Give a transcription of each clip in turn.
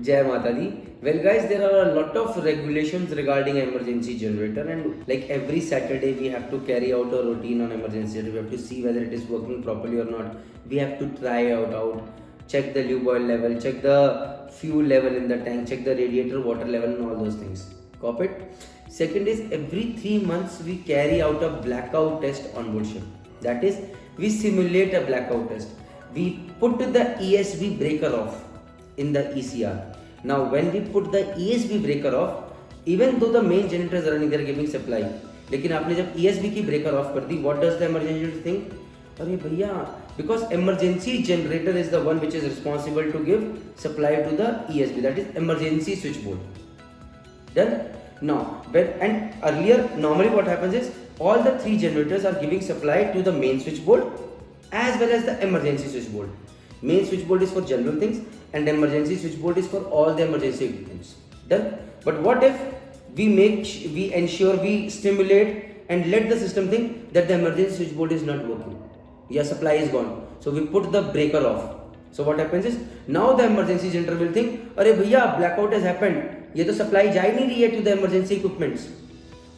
Jai Mata Di. Well, guys, there are a lot of regulations regarding emergency generator, and like every Saturday, we have to carry out a routine on emergency generator. We have to see whether it is working properly or not. We have to try out, check the lube oil level, check the fuel level in the tank, check the radiator water level, and all those things. Copy it. Second is every 3 months we carry out a blackout test on board ship. That is, we simulate a blackout test. We put the ESB breaker off in the ECR. Now when we put the ESB breaker off, even though the main generator is running, they are giving supply. लेकिन आपने जब ESB की breaker off कर दी, what does the emergency generator think? अरे भैया, because emergency generator is the one which is responsible to give supply to the ESB, that is emergency switchboard. Done? Now, and earlier normally what happens is all the three generators are giving supply to the main switchboard as well as the emergency switchboard. Main switchboard is for general things and emergency switchboard is for all the emergency equipments. Done? But what if we ensure we stimulate and let the system think that the emergency switchboard is not working? Yeah, supply is gone. So we put the breaker off. So what happens is now the emergency generator will think, अरे भैया blackout has happened. ये तो supply जा ही नहीं रही है to the emergency equipments.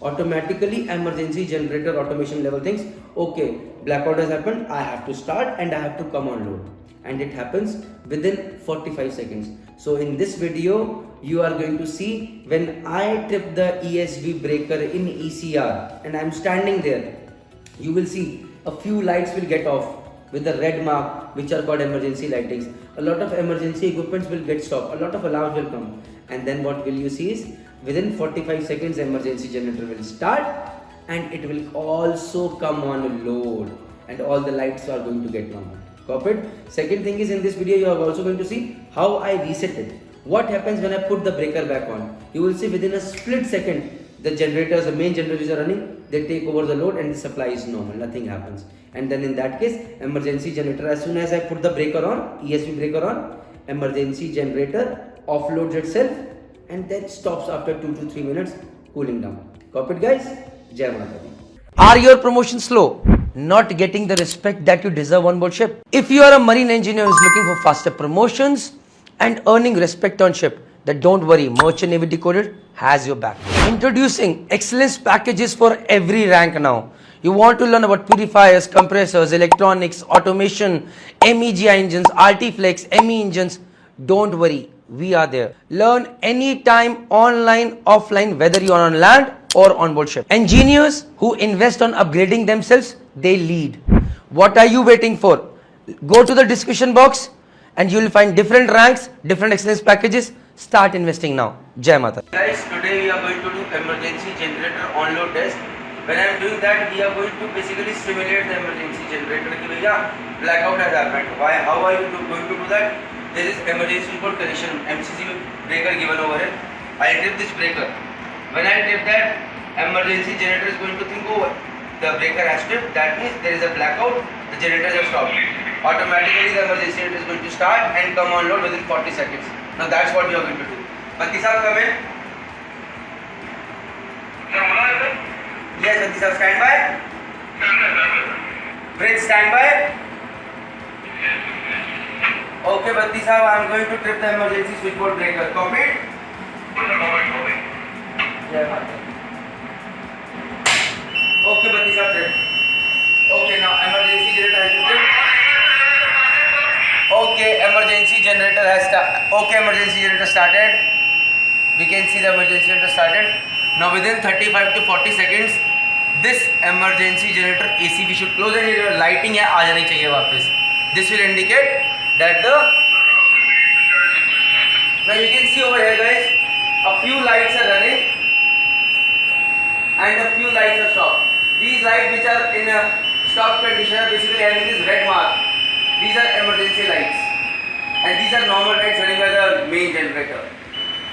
Automatically emergency generator automation level thinks, okay, blackout has happened, I have to start and I have to come on load. And it happens within 45 seconds. So in this video, you are going to see when I trip the ESB breaker in ECR and I am standing there, you will see a few lights will get off with the red mark, which are called emergency lightings. A lot of emergency equipments will get stopped, a lot of alarms will come. And then what will you see is within 45 seconds emergency generator will start and it will also come on load and all the lights are going to get normal. Copied. Second thing is in this video you are also going to see how I reset it. What happens when I put the breaker back on? You will see within a split second the generators, the main generators are running, they take over the load and the supply is normal, nothing happens. And then in that case, emergency generator, as soon as I put the breaker on, ESP breaker on, emergency generator offloads itself and then stops after 2 to 3 minutes cooling down. Copied guys? Jai Mata Di. Are your promotions slow? Not getting the respect that you deserve on board ship? If you are a marine engineer who is looking for faster promotions and earning respect on ship, then don't worry, Merchant Navy Decoded has your back. Introducing excellence packages for every rank now. You want to learn about purifiers, compressors, electronics, automation, MEGI engines, RT-Flex, ME engines. Don't worry, we are there. Learn anytime, online, offline, whether you are on land or on board ship. Engineers who invest on upgrading themselves, they lead. What are you waiting for? Go to the description box and you will find different ranks, different excellence packages. Start investing now. Jai Mata. Guys, today we are going to do emergency generator on-load test. When I am doing that, we are going to basically simulate the emergency generator. Ki bhaiya, blackout has happened. Why? How are you going to do that? There is emergency switchboard connection, MCC breaker given over here. I trip this breaker. When I trip that, emergency generator is going to think, oh, the breaker has tripped. That means there is a blackout. The generators have stopped. Automatically, the emergency generator is going to start and come on load within 40 seconds. Now that's what we are going to do. Batti sahab, come in. Yes, Batti sahab, stand by. Bridge, stand by. Okay, Batti sahab, I am going to trip the emergency switchboard breaker. Copied? Yeah. Okay, Batti sahab, trip. Okay, now emergency generator has been tripped. Okay, emergency generator has started. Okay, emergency generator started. We can see the emergency generator started. Now within 35 to 40 seconds, this emergency generator ACB should close and your lighting है आ जानी चाहिए वापस. This will indicate that the. Now you can see over here, guys, a few lights are running and a few lights are stopped. These lights which are in a stop condition are basically having this red mark. These are emergency lights and these are normal lights running by the main generator.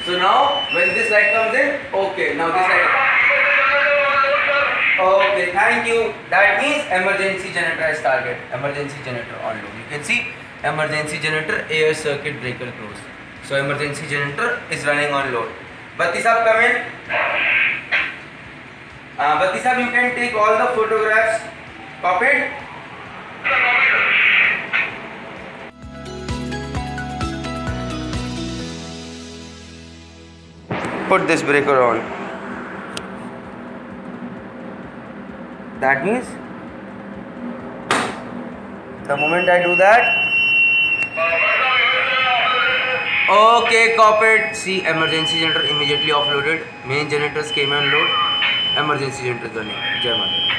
So now when this light comes in, okay, now this light. Okay, thank you. That means emergency generator has started. Emergency generator on load. You can see emergency generator air circuit breaker closed. So emergency generator is running on load. Batti sahab, come in. Batti sahab, you can take all the photographs. Copied? put this breaker on. That means the moment I do that, okay, copied. See, emergency generator immediately offloaded. Main generators came on load. Emergency generator running. Jai Mata.